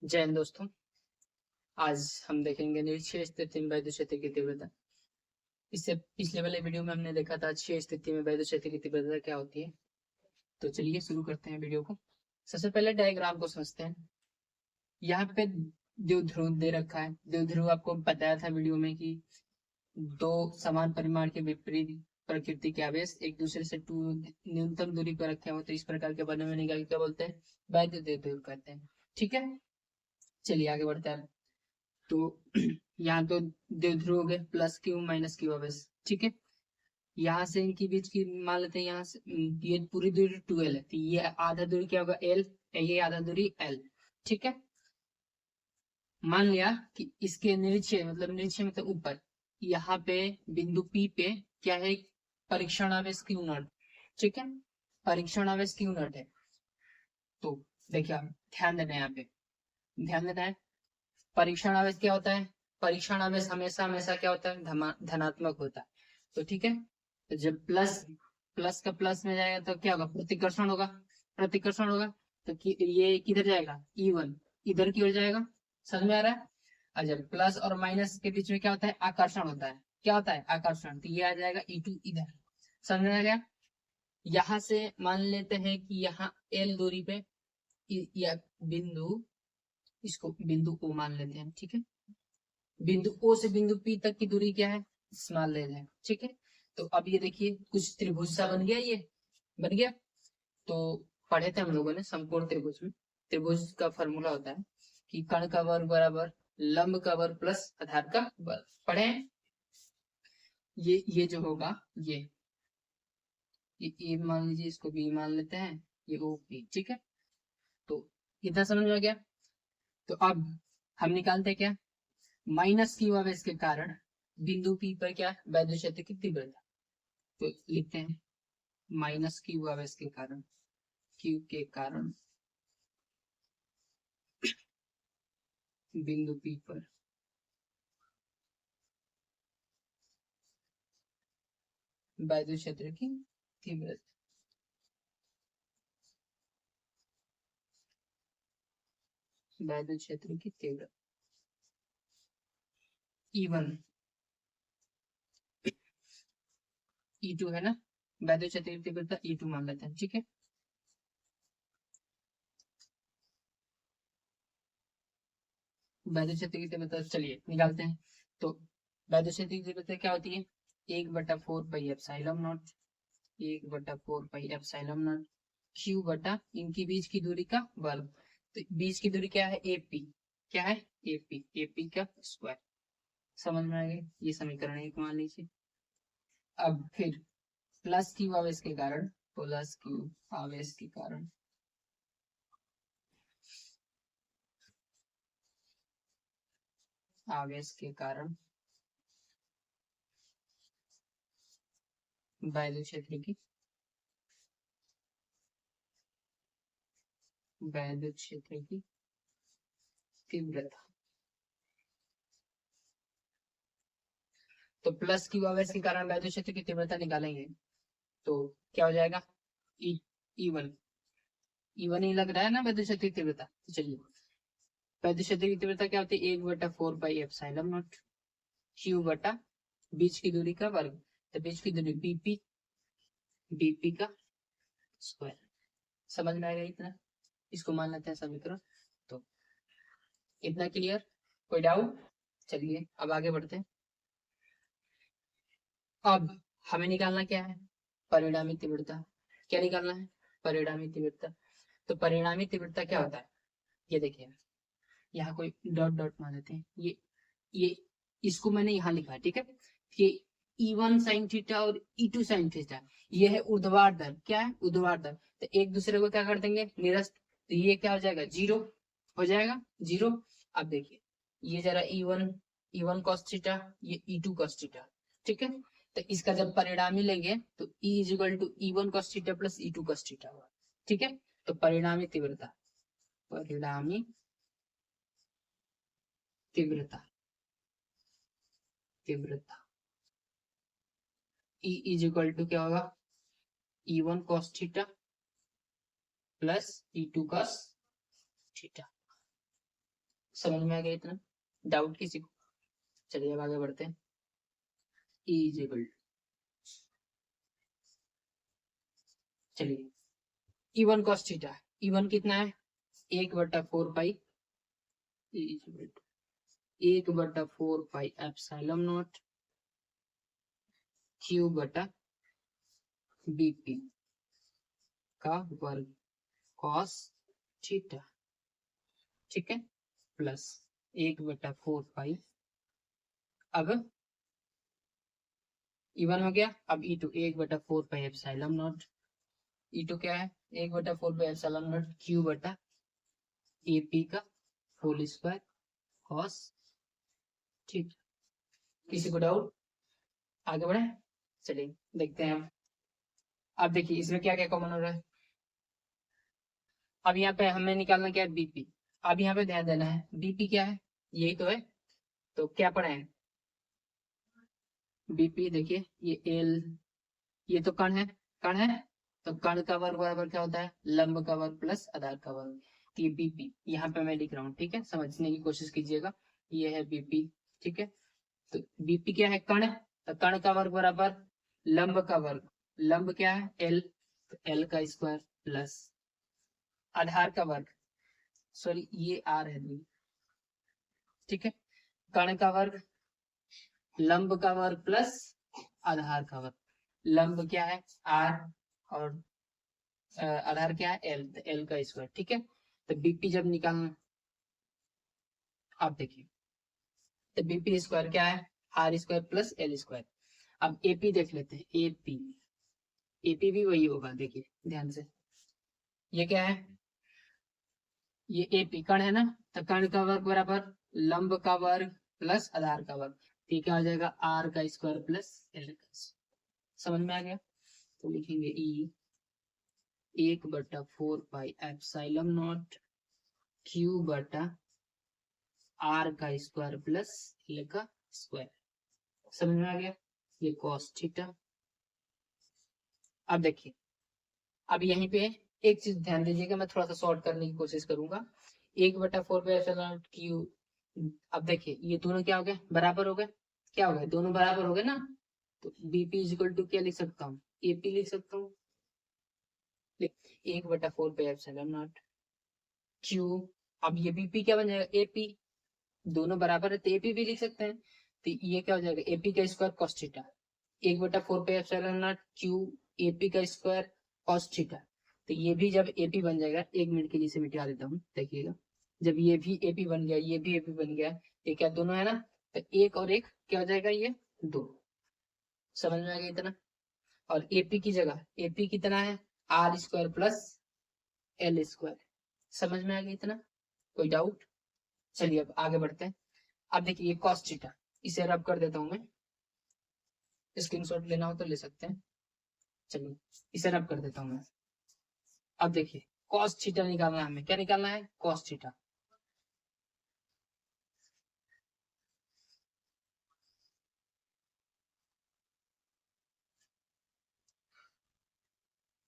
जय हिंद दोस्तों। आज हम देखेंगे निरक्षीय स्थिति में वैद्युत क्षेत्र की तीव्रता। इससे पिछले वाले वीडियो में हमने देखा था अक्षीय स्थिति में वैद्युत क्षेत्र की तीव्रता क्या होती है। तो चलिए शुरू करते हैं वीडियो को। सबसे पहले डायग्राम को समझते हैं। यहाँ पे द्विध्रुव दे रखा है। द्विध्रुव आपको बताया था वीडियो में कि दो समान परिमाण के विपरीत प्रकृति के आवेश एक दूसरे से न्यूनतम दूरी पर रखे हो तो इस प्रकार के बने हुए निकाल क्या बोलते हैं, वैद्युत द्विध्रुव कहते हैं। ठीक है, चलिए आगे बढ़ते हैं। तो यहाँ तो द्विध्रुव हो गए प्लस क्यू माइनस क्यू आवेश। ठीक है, यहाँ से इनके बीच की मान लेते हैं, यहाँ से ये पूरी दूरी 2l है तो ये आधा दूरी क्या होगा l, ये आधा दूरी l। ठीक है, मान लिया कि इसके निरीक्षे मतलब ऊपर यहाँ पे बिंदु P पे क्या है, परीक्षण आवेश क्यू नॉट। ठीक है, परीक्षण आवेश क्यू नॉट है। तो देखिए आप ध्यान देना है, यहाँ पे ध्यान देना है। परीक्षण आवेश क्या होता है, परीक्षण आवेश हमेशा हमेशा क्या होता है, धनात्मक होता है। तो ठीक है, तो जब प्लस प्लस का प्लस में जाएगा तो क्या होगा, प्रतिकर्षण होगा। प्रतिकर्षण होगा तो ये किधर जाएगा, E1 इधर की ओर जाएगा। समझ में आ रहा है। और जब प्लस और माइनस के बीच में क्या होता है, आकर्षण होता है। क्या होता है, आकर्षण। तो ये आ जाएगा E2 इधर। समझ में आ गया। यहां से मान लेते हैं कि यहाँ L दूरी पे या बिंदु, इसको बिंदु O मान लेते हैं। ठीक है, बिंदु O से बिंदु P तक की दूरी क्या है, स्मॉल l है। ठीक है, तो अब ये देखिए कुछ त्रिभुज सा बन गया, ये बन गया। तो पढ़े थे हम लोगों ने समकोण त्रिभुज में। त्रिभुज का फॉर्मूला होता है कि कर्ण का वर्ग बराबर लंब का वर्ग प्लस आधार का वर्ग। पढ़े हैं? ये जो होगा ये ए मान लीजिए, इसको बी मान लेते हैं, ये ओ पी। ठीक है, तो इतना समझ में आ गया। तो अब हम निकालते हैं क्या, माइनस क्यू आवेश के कारण बिंदु पी पर क्या, वैद्युत क्षेत्र की तीव्रता। तो लिखते हैं माइनस क्यू आवेश के कारण, क्यू के कारण बिंदु पी पर वैद्युत क्षेत्र की तीव्रता। वैद्युत क्षेत्र की तीव्रता E1 E2 है ना, वैद्युत क्षेत्र की तीव्रता E2 मान लेते हैं। ठीक है, वैद्युत क्षेत्र की तीव्रता चलिए निकालते हैं। तो वैद्युत क्षेत्र की तीव्रता क्या होती है, 1/4 pi epsilon not, 1/4 pi epsilon not Q बटा इनकी बीच की दूरी का वर्ग। तो बीच की दूरी क्या है, AP। क्या है, AP का स्क्वायर। समझ में आ गया, ये समीकरण 1 मान लीजिए। अब फिर प्लस क्यू आवेश के कारण, प्लस क्यू आवेश के कारण आवेश के कारण वैद्युत क्षेत्र की वैद्युत क्षेत्र की तीव्रता। तो प्लस क्यू आवेश के कारण वैद्युत क्षेत्र की तीव्रता निकालेंगे तो क्या हो जाएगा, ई E1। E1 ही लग रहा है ना वैद्युत क्षेत्र की तीव्रता। तो चलिए, वैद्युत क्षेत्र की तीव्रता क्या होती है, 1/4 पाई एप्सिलॉन नॉट क्यू बटा बीच की दूरी का वर्ग। तो बीच की दूरी BP का स्क्वायर। समझ में आएगा इतना, इसको मान लेते हैं समीकरण। तो इतना क्लियर, कोई डाउट। चलिए अब आगे बढ़ते हैं। अब हमें निकालना क्या है, परिणामी तीव्रता। क्या निकालना है, परिणामी तीव्रता। तो परिणामी तीव्रता क्या होता है, ये देखिए, यहाँ कोई डॉट डॉट मान लेते हैं। ये इसको मैंने यहाँ लिखा है। ठीक है, कि E1 साइन थीटा और E2 साइन थीटा, ये है ऊर्ध्वाधर दर। क्या है, ऊर्ध्वाधर दर। तो एक दूसरे को क्या कर देंगे, निरस्त। तो ये क्या हो जाएगा, 0 हो जाएगा, 0। अब देखिए, ये जरा E1 cos थीटा, ये E2 cos थीटा। ठीक है, तो इसका जब परिणामी लेंगे तो E is equal to E1 cos theta plus E2 cos theta होगा। ठीक है, तो परिणामी तीव्रता, परिणामी तीव्रता तीव्रता E इजिकल टू क्या होगा, E1 cos theta plus E2 cos theta. समझ में आ गया इतना? डाउट किसी को? चलिए अब आगे बढ़ते हैं। ई इज इक्वल, चलिए E1 cos थीटा, E1 कितना है? 1/4 pi, E is equal to 1/4 pi epsilon naught Q बटा BP का वर्ग cos थीटा, ठीक है, प्लस 1/4 पाई। अब E1 हो गया, अब E2 1/4 pi epsilon not, E2 क्या है? 1/4 पाई एप्सिलॉन नॉट Q बटा AP का होल स्क्वायर cos थीटा। किसी को डाउट? आगे बढ़े, चलिए देखते हैं हम। अब देखिए इसमें क्या क्या कॉमन हो रहा है। अब यहाँ पे हमें निकालना क्या है? बीपी। अब यहाँ पे ध्यान देना है, बीपी क्या है? यही तो है, तो क्या पढ़े हैं? बीपी देखिए, ये एल, ये तो कण है, कण है, तो कण का वर्ग बराबर क्या होता है? लंब का वर्ग प्लस आधार का वर्ग। तो ये बीपी यहाँ पे मैं लिख रहा हूँ, ठीक है, समझने की कोशिश कीजिएगा। ये है बीपी, ठीक है। तो बीपी क्या है? कण, तो कण का वर्ग बराबर लंब का वर्ग, लंब क्या है? एल, तो एल का स्क्वायर प्लस आधार का वर्ग, सॉरी ये आर है दूरी, ठीक है, कण का वर्ग, लंब का वर्ग प्लस आधार का वर्ग। लंब क्या है? आर, और आधार क्या है? एल, एल का स्क्वायर, ठीक है। तो बीपी जब निकालना, आप देखिए, तो बीपी स्क्वायर क्या है? R square plus L square. अब एपी देख लेते हैं, एपी, एपी भी वही होगा, देखिए ध्यान से, ये क्या है? ये एपी कण है ना, तो कण का वर्ग बराबर लंब का वर्ग प्लस आधार का वर्ग, ये क्या हो जाएगा? आर का स्क्वायर प्लस एल का स्क्वायर। समझ में आ गया? तो लिखेंगे ई 1/4 पाई एप्सिलॉन नॉट Q बटा आर का स्क्वायर प्लस एल का स्क्वायर। समझ में आ गया? ये cos थीटा। अब देखिए, अब यहीं पे एक चीज ध्यान दीजिएगा, मैं थोड़ा सा शॉर्ट करने की कोशिश करूंगा। 1/4 पाई एप्सिलॉन नॉट Q, अब देखिए ये दोनों क्या हो गए? बराबर हो गए। क्या हो गए? दोनों बराबर हो गए ना, तो बीपी इज इक्वल टू क्या लिख सकता हूँ? एपी लिख सकता हूँ। 1/4 पाई एप्सिलॉन नॉट Q, अब ये बीपी क्या बन जाएगा? एपी, दोनों बराबर है तो एपी भी लिख सकते हैं। तो ये क्या हो जाएगा? एपी का square cos theta, 1/4 pi epsilon naught Q AP का स्क्वायर cos थीटा। तो ये भी जब एपी बन जाएगा, 1 मिनट के लिए इसे मिटा देता हूँ, देखिएगा, जब ये भी एपी बन गया, ये भी एपी बन गया, ये क्या दोनों है ना, तो एक और एक क्या हो जाएगा? ये दो। समझ में आ गया इतना? और एपी की जगह एपी कितना है? R square plus L square. समझ में आ गया इतना? कोई डाउट? चलिए अब आगे बढ़ते हैं। अब देखिए cos थीटा, इसे रब कर देता हूं मैं, स्क्रीनशॉट लेना हो तो ले सकते हैं। चलिए इसे रब कर देता हूं मैं। अब देखिए cos थीटा निकालना है हमें, क्या निकालना है? cos theta.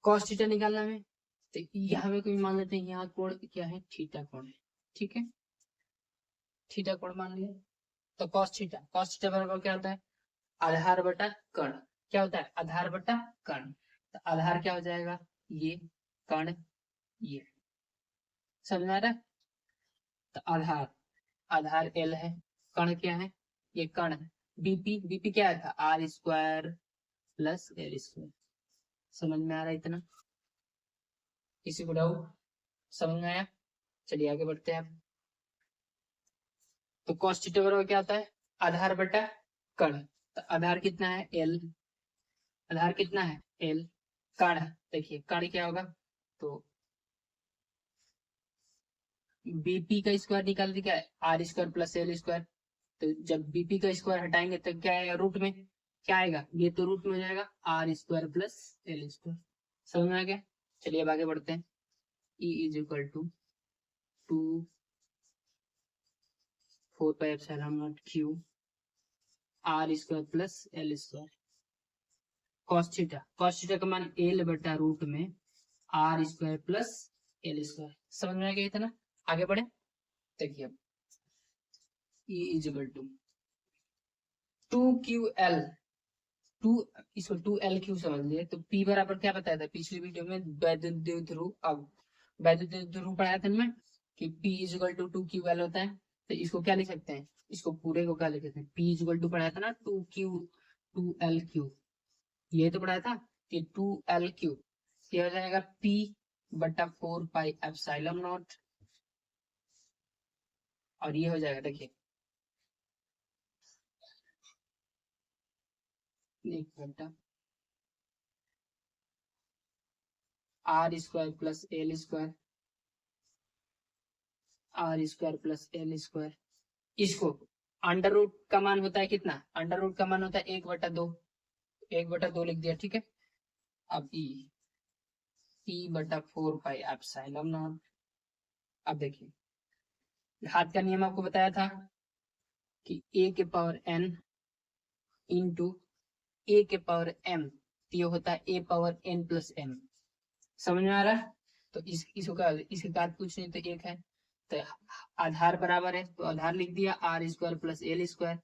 cos थीटा निकालना है, तो यहाँ पे कोई मान लेते हैं, यहाँ कोण क्या है? थीटा कोण है, ठीक है, थीटा कोण मान लिया। तो cos थीटा बराबर क्या होता है? आधार बटा कर्ण। क्या होता है? आधार बटा कर्ण। तो आधार क्या हो जाएगा? ये, कर्ण ये। समझ में आ रहा है? तो आधार, आधार एल है, कर्ण क्या है? ये कर्ण है। बीपी, बीपी क्या था? R square plus L square. समझ में आ रहा है इतना? किसी को डाउट? समझ में आया? चलिए आगे बढ़ते हैं अब। तो cos थीटा बराबर क्या होता है? आधार बटा कर्ण। तो आधार कितना है? एल, आधार कितना है? एल, कर्ण देखिए, कर्ण क्या होगा? तो बीपी का स्क्वायर निकालने क्या है? R square plus L square. तो जब बीपी का स्क्वायर हटाएंगे तो क्या आएगा? रूट में क्या आएगा? ये तो रूट में हो जाएगा R square plus L square. समझ में आ गया? चलिए अब आगे बढ़ते हैं। E is equal to 2/4 pi epsilon naught Q R square plus L square cos theta, cos theta का मान एल बटा रूट में R square plus L square. समझ में आ गया इतना? आगे बढ़े, देखिए अब E is equal to Q L two, इसको 2L क्यू समझ लिए। तो P बराबर क्या बताया था पिछली वीडियो में, वैद्युत ध्रुव। अब वैद्युत ध्रुव पढ़ाया था मैं कि P is equal to 2QL होता है। तो इसको क्या लिख सकते हैं, इसको पूरे को क्या लिख सकते हैं, P इज इक्वल टू पढ़ाया था ना 2L क्यू, ये तो पढ़ाया था कि 2L क्यू, ये हो जाएगा P बटा 4 पाई एप्सिलॉन नॉट, और ये हो जाएगा देखिए एक बटा R² plus L², R² plus L²। इसको अंडर रूट का मान होता है कितना, अंडर रूट का मान होता है 1/2, 1/2 लिख दिया, ठीक है। अब P बटा 4 पाई एप्सिलॉन नॉट। अब देखिए घात का नियम आपको बताया था कि A के पावर n इंटू A के पावर m, तो ये होता है A power n plus m। समझ में आ रहा है। तो इसको क्या, इसके बाद कुछ नहीं तो एक है, तो आधार बराबर है तो आधार लिख दिया R² प्लस L²,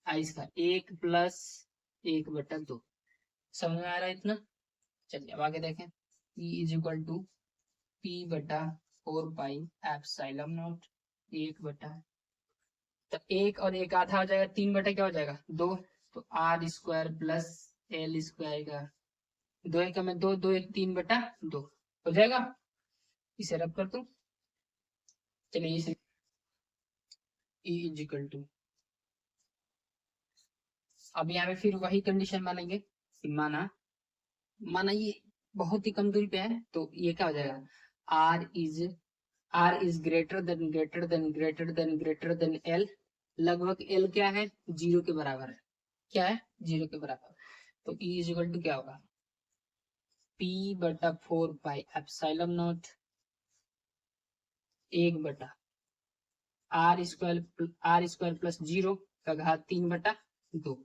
इसका 1 प्लस 1/2। समझ में आ रहा है इतना। चलिए अब आगे देखें, E is equal to P बटा 4 पाई एप्सिलॉन नॉट, 1/, तो 1 और 1 आधा हो जाएगा, 3 क्या हो जाएगा 2, तो R² प्लस L² का 2 1 में 2, 2 1 3/2 हो जाएगा। इसे रब कर दो। चलिए इसे E इज इक्वल टू, अब यहाँ पे फिर वही कंडीशन मानेंगे कि माना माना ये बहुत ही कम दूरी पे है, तो ये क्या हो जाएगा, R is greater than L, लगभग L क्या है 0 के बराबर है, क्या है 0 के बराबर। तो E इज इक्वल टू क्या होगा, P बटा 4 पाई एप्सिलॉन नॉट, 1/, R² प्लस 0 का घात 3/2,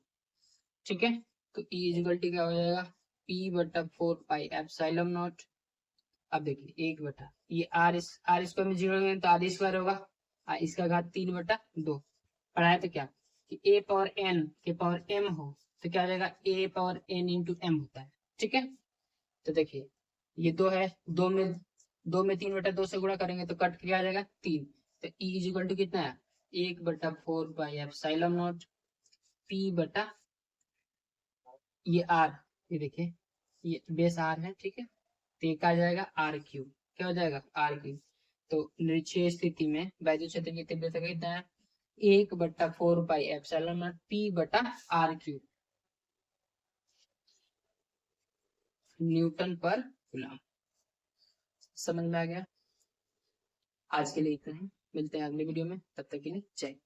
ठीक है। तो E इज इक्वल टू क्या हो जाएगा, P बटा 4 पाई एप्सिलॉन नॉट। अब देखिए 1/, ये R² में 0 है तो R² होगा, इसका घात 3/2। पढ़ाया तो क्या कि A पावर n के पावर m हो तो क्या हो जाएगा, A power n into m होता है, ठीक है। तो देखिए ये 2 है, 2 में 3/2 से गुणा करेंगे तो कट क्या आ जाएगा 3। तो E इज इक्वल टू कितना है, 1/4 पाई एप्सिलॉन नॉट P बटा ये R, ये देखिए ये बेस R है, ठीक है। तो ये क्या आ जाएगा R3, क्या हो जाएगा R3। तो निरक्षीय स्थिति में वैद्युत क्षेत्र की तीव्रता कितना है, 1/4 पाई एप्सिलॉन नॉट P बटा R3 न्यूटन पर कूलम। समझ में आ गया। आज के लिए इतना ही, मिलते हैं अगले वीडियो में, तब तक के लिए जय।